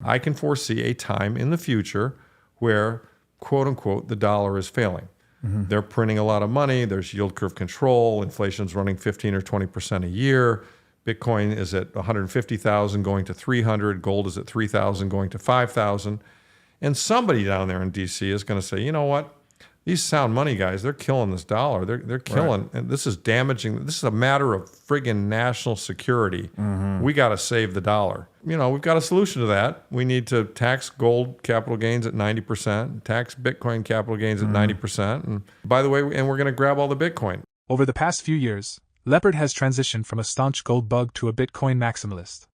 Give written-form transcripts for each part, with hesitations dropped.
I can foresee a time in the future where, quote unquote, the dollar is failing. They're printing a lot of money. There's yield curve control. Inflation's running 15 or 20% a year. Bitcoin is at 150,000 going to 300. Gold is at 3,000 going to 5,000. And somebody down there in DC is going to say, you know what? These sound money guys, they're killing this dollar. They're killing, and this is damaging. This is a matter of friggin' national security. We got to save the dollar. You know, we've got a solution to that. We need to tax gold capital gains at 90%, tax Bitcoin capital gains at 90%. And by the way, and we're going to grab all the Bitcoin. Over the past few years, Lepard has transitioned from a staunch gold bug to a Bitcoin maximalist.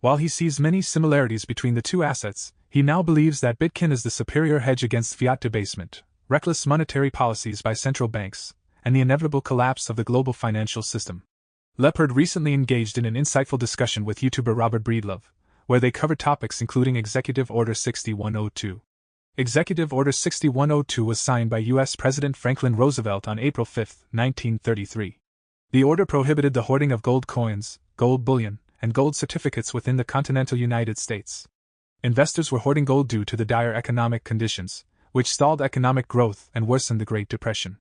While he sees many similarities between the two assets, he now believes that Bitcoin is the superior hedge against fiat debasement, reckless monetary policies by central banks, and the inevitable collapse of the global financial system. Lepard recently engaged in an insightful discussion with YouTuber Robert Breedlove, where they covered topics including Executive Order 6102. Executive Order 6102 was signed by U.S. President Franklin Roosevelt on April 5, 1933. The order prohibited the hoarding of gold coins, gold bullion, and gold certificates within the continental United States. Investors were hoarding gold due to the dire economic conditions, which stalled economic growth and worsened the Great Depression.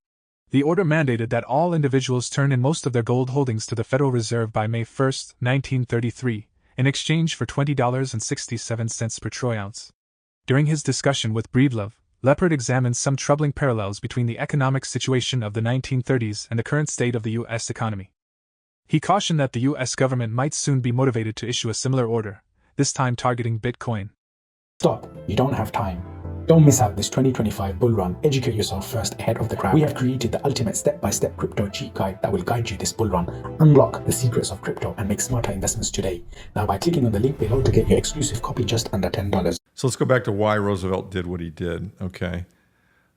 The order mandated that all individuals turn in most of their gold holdings to the Federal Reserve by May 1, 1933, in exchange for $20.67 per troy ounce. During his discussion with Breedlove, Lepard examined some troubling parallels between the economic situation of the 1930s and the current state of the U.S. economy. He cautioned that the U.S. government might soon be motivated to issue a similar order, this time targeting Bitcoin. Stop. You don't have time. Don't miss out this 2025 bull run. Educate yourself first ahead of the crowd. We have created the ultimate step-by-step crypto cheat guide that will guide you this bull run. Unlock the secrets of crypto and make smarter investments today. Now by clicking on the link below to get your exclusive copy just under $10. So let's go back to why Roosevelt did what he did, okay?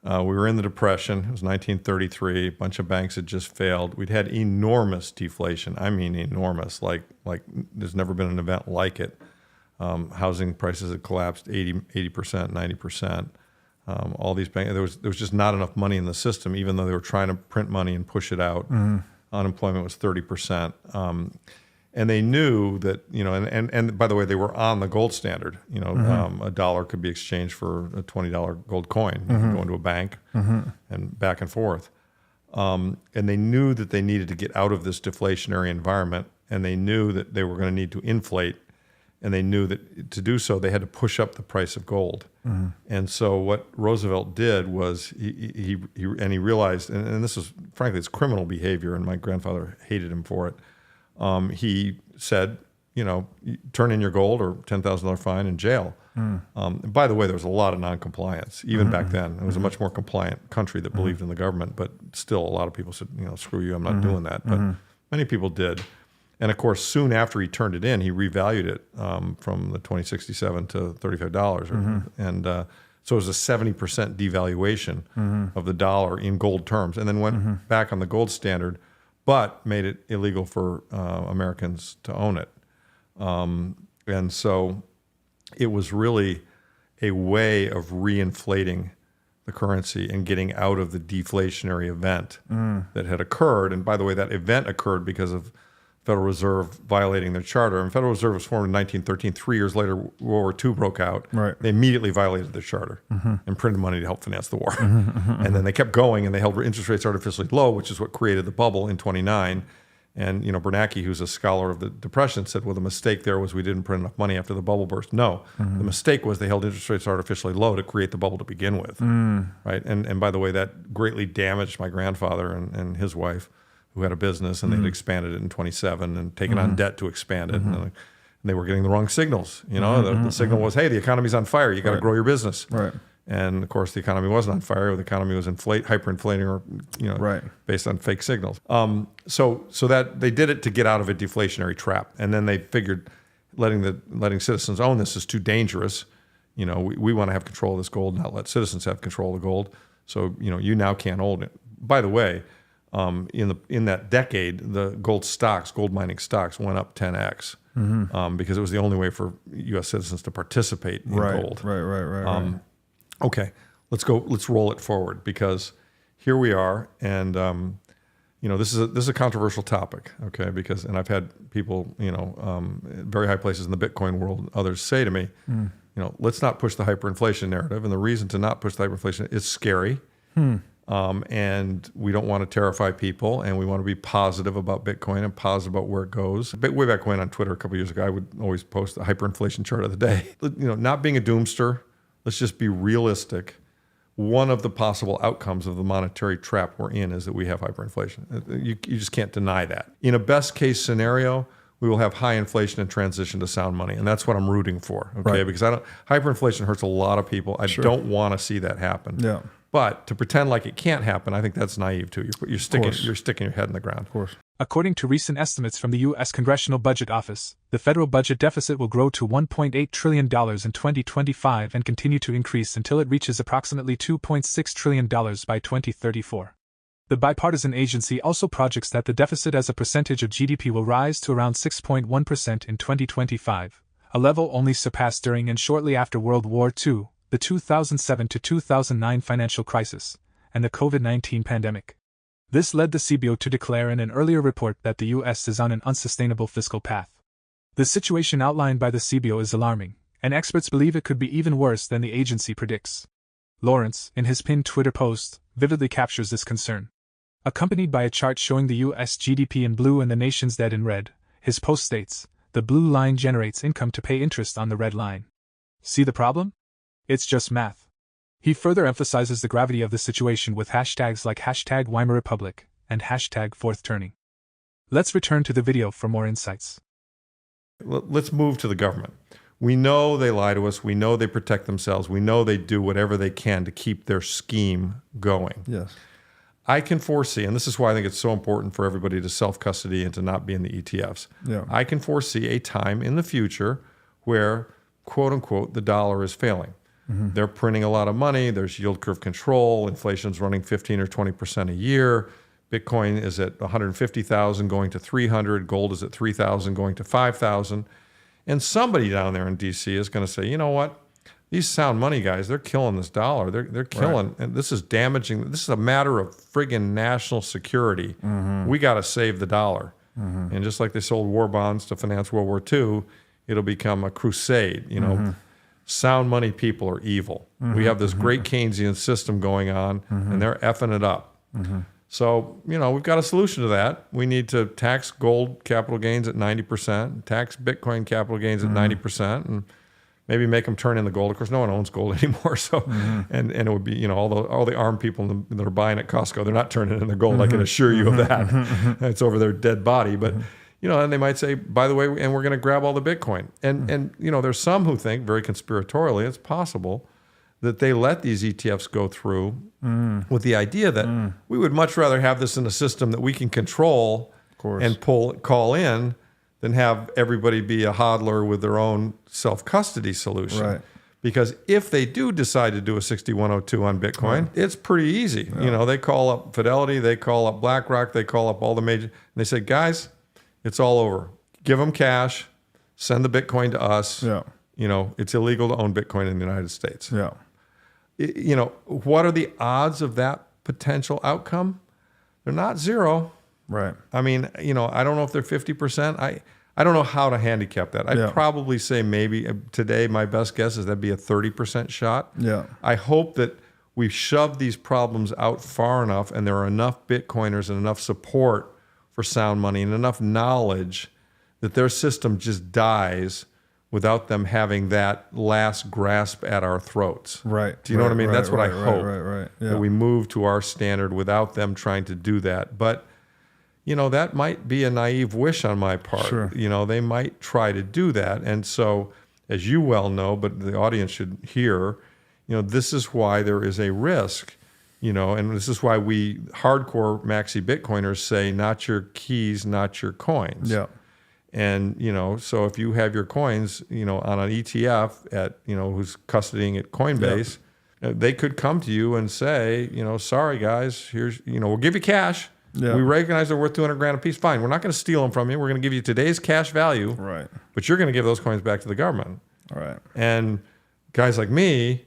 We were in the Depression. It was 1933. A bunch of banks had just failed. We'd had enormous deflation. I mean enormous, like there's never been an event like it. Housing prices had collapsed 80%, 90%. All these banks, there was just not enough money in the system, even though they were trying to print money and push it out. Unemployment was 30%. And they knew that, you know, and by the way, they were on the gold standard. You know, a dollar could be exchanged for a $20 gold coin. You could go into a bank and back and forth. And they knew that they needed to get out of this deflationary environment, and they knew that they were going to need to inflate. And they knew that to do so, they had to push up the price of gold. And so what Roosevelt did was he realized, and this is, frankly, it's criminal behavior, and my grandfather hated him for it. He said, you know, turn in your gold or $10,000 fine and jail. By the way, there was a lot of non-compliance, even back then. It was a much more compliant country that believed in the government, but still a lot of people said, you know, screw you, I'm not doing that. But many people did. And of course, soon after he turned it in, he revalued it from the $20.67 to $35. And so it was a 70% devaluation of the dollar in gold terms, and then went back on the gold standard, but made it illegal for Americans to own it. And so it was really a way of reinflating the currency and getting out of the deflationary event that had occurred. And by the way, that event occurred because of Federal Reserve violating their charter. And Federal Reserve was formed in 1913. 3 years later, World War II broke out. They immediately violated their charter and printed money to help finance the war. And then they kept going, and they held interest rates artificially low, which is what created the bubble in 29. And you know, Bernanke, who's a scholar of the Depression, said, well, the mistake there was we didn't print enough money after the bubble burst. No, the mistake was they held interest rates artificially low to create the bubble to begin with. Right? And by the way, that greatly damaged my grandfather and his wife, who had a business, and they'd expanded it in 27 and taken on debt to expand it. And they were getting the wrong signals. You know, the signal was, hey, the economy's on fire. You got to grow your business. And of course, the economy wasn't on fire. The economy was hyperinflating, or you know, based on fake signals. So that they did it to get out of a deflationary trap. And then they figured letting citizens own this is too dangerous. You know, we want to have control of this gold, not let citizens have control of the gold. So you know, you now can't own it. By the way, in that decade, the gold mining stocks went up 10x because it was the only way for U.S. citizens to participate in gold. Okay, let's roll it forward, because here we are, and you know, this is a controversial topic, okay? And I've had people, you know, very high places in the Bitcoin world, others say to me, let's not push the hyperinflation narrative. And the reason to not push the hyperinflation is scary. And we don't want to terrify people, and we want to be positive about Bitcoin and positive about where it goes. But way back when on Twitter a couple of years ago, I would always post the hyperinflation chart of the day. Not being a doomster, let's just be realistic. One of the possible outcomes of the monetary trap we're in is that we have hyperinflation. You just can't deny that. In a best case scenario, we will have high inflation and transition to sound money. And that's what I'm rooting for, okay? Right. Because hyperinflation hurts a lot of people. I don't want to see that happen. Yeah. But to pretend like it can't happen, I think that's naive too. You're sticking your head in the ground. Of course. According to recent estimates from the U.S. Congressional Budget Office, the federal budget deficit will grow to $1.8 trillion in 2025 and continue to increase until it reaches approximately $2.6 trillion by 2034. The bipartisan agency also projects that the deficit as a percentage of GDP will rise to around 6.1% in 2025, a level only surpassed during and shortly after World War II, the 2007 to 2009 financial crisis, and the COVID-19 pandemic. This led the CBO to declare in an earlier report that the U.S. is on an unsustainable fiscal path. The situation outlined by the CBO is alarming, and experts believe it could be even worse than the agency predicts. Lawrence, in his pinned Twitter post, vividly captures this concern. Accompanied by a chart showing the U.S. GDP in blue and the nation's debt in red, his post states, the blue line generates income to pay interest on the red line. See the problem? It's just math. He further emphasizes the gravity of the situation with hashtags like #WeimarRepublic and #4thTurning. Let's return to the video for more insights. Let's move to the government. We know they lie to us. We know they protect themselves. We know they do whatever they can to keep their scheme going. Yes. I can foresee, and this is why I think it's so important for everybody to self-custody and to not be in the ETFs. Yeah. I can foresee a time in the future where, quote unquote, the dollar is failing. They're printing a lot of money. There's yield curve control. Inflation's running 15 or 20% a year. Bitcoin is at 150,000 going to 300. Gold is at 3,000 going to 5,000. And somebody down there in DC is going to say, you know what? These sound money guys, they're killing this dollar. They're killing, and this is damaging. This is a matter of friggin' national security. We got to save the dollar. And just like they sold war bonds to finance World War II, it'll become a crusade. Sound money people are evil. We have this great Keynesian system going on, and they're effing it up. So, we've got a solution to that. We need to tax gold capital gains at 90%, tax Bitcoin capital gains at 90%, and maybe make them turn in the gold. Of course, no one owns gold anymore. So, and it would be, all the armed people that are buying at Costco, they're not turning in the gold. I can assure you of that. It's over their dead body. But and they might say, by the way, and we're going to grab all the Bitcoin. And there's some who think, very conspiratorially, it's possible that they let these ETFs go through with the idea that we would much rather have this in a system that we can control and call in than have everybody be a hodler with their own self-custody solution. Right. Because if they do decide to do a 6102 on Bitcoin, it's pretty easy. Yeah. They call up Fidelity, they call up BlackRock, they call up all the major, and they say, guys, it's all over. Give them cash, send the Bitcoin to us. Yeah. It's illegal to own Bitcoin in the United States. Yeah. What are the odds of that potential outcome? They're not zero. Right. I mean, I don't know if they're 50%. I don't know how to handicap that. I'd probably say maybe today my best guess is that'd be a 30% shot. Yeah. I hope that we've shoved these problems out far enough and there are enough Bitcoiners and enough support for sound money and enough knowledge that their system just dies without them having that last grasp at our throats. Right. Do you know what I mean? That's what I hope. Right. Yeah. That we move to our standard without them trying to do that. But, that might be a naive wish on my part. Sure. They might try to do that. And so, as you well know, but the audience should hear, this is why there is a risk. And this is why we hardcore maxi Bitcoiners say, not your keys, not your coins. Yeah. And, so if you have your coins, on an ETF at, who's custodying at Coinbase, they could come to you and say, sorry guys, here's, we'll give you cash. Yeah. We recognize they're worth $200,000 a piece. Fine. We're not going to steal them from you. We're going to give you today's cash value. Right. But you're going to give those coins back to the government. All right. And guys like me,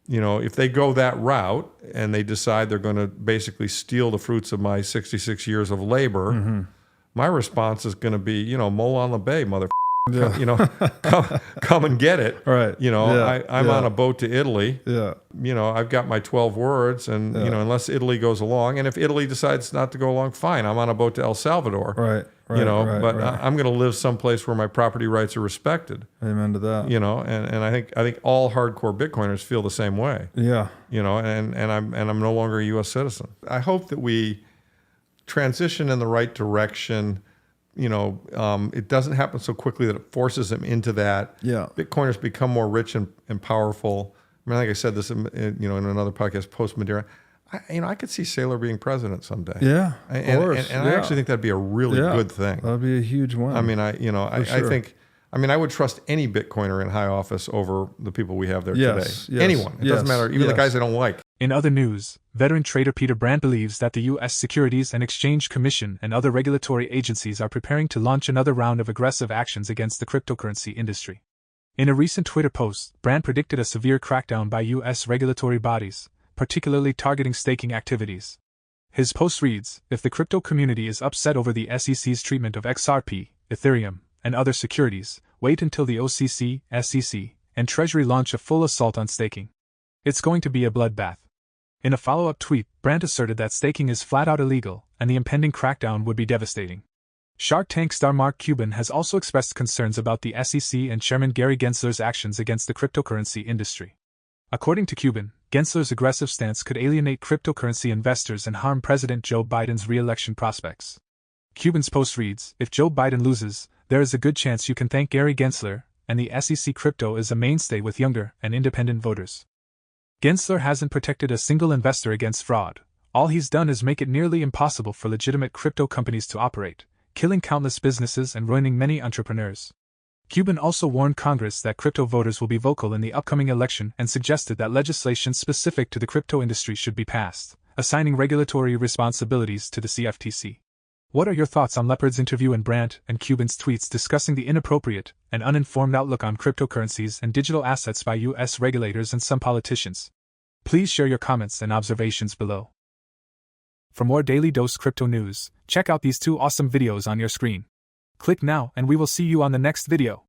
if they go that route and they decide they're going to basically steal the fruits of my 66 years of labor, my response is going to be, Mola on the Bay, mother. come, come and get it. Right. I'm on a boat to Italy. Yeah. I've got my 12 words, and unless Italy goes along, and if Italy decides not to go along, fine. I'm on a boat to El Salvador. Right. I'm going to live someplace where my property rights are respected. Amen to that. And I think all hardcore Bitcoiners feel the same way. Yeah. And I'm no longer a U.S. citizen. I hope that we transition in the right direction. It doesn't happen so quickly that it forces them into that. Yeah. Bitcoiners become more rich and powerful. I mean, like I said this, in another podcast, post Madeira. I could see Saylor being president someday. Yeah, and I actually think that'd be a really good thing. That'd be a huge one. I mean, I think. I mean, I would trust any Bitcoiner in high office over the people we have there today. Yes. Anyone. It doesn't matter. Even the guys I don't like. In other news, veteran trader Peter Brandt believes that the U.S. Securities and Exchange Commission and other regulatory agencies are preparing to launch another round of aggressive actions against the cryptocurrency industry. In a recent Twitter post, Brandt predicted a severe crackdown by U.S. regulatory bodies, particularly targeting staking activities. His post reads, "If the crypto community is upset over the SEC's treatment of XRP, Ethereum, and other securities, wait until the OCC, SEC, and Treasury launch a full assault on staking. It's going to be a bloodbath." In a follow-up tweet, Brandt asserted that staking is flat-out illegal, and the impending crackdown would be devastating. Shark Tank star Mark Cuban has also expressed concerns about the SEC and Chairman Gary Gensler's actions against the cryptocurrency industry. According to Cuban, Gensler's aggressive stance could alienate cryptocurrency investors and harm President Joe Biden's re-election prospects. Cuban's post reads, "If Joe Biden loses, there is a good chance you can thank Gary Gensler, and the SEC crypto is a mainstay with younger and independent voters." Gensler hasn't protected a single investor against fraud. All he's done is make it nearly impossible for legitimate crypto companies to operate, killing countless businesses and ruining many entrepreneurs. Cuban also warned Congress that crypto voters will be vocal in the upcoming election and suggested that legislation specific to the crypto industry should be passed, assigning regulatory responsibilities to the CFTC. What are your thoughts on Lepard's interview and Brandt and Cuban's tweets discussing the inappropriate and uninformed outlook on cryptocurrencies and digital assets by U.S. regulators and some politicians? Please share your comments and observations below. For more Daily Dose Crypto news, check out these 2 awesome videos on your screen. Click now and we will see you on the next video.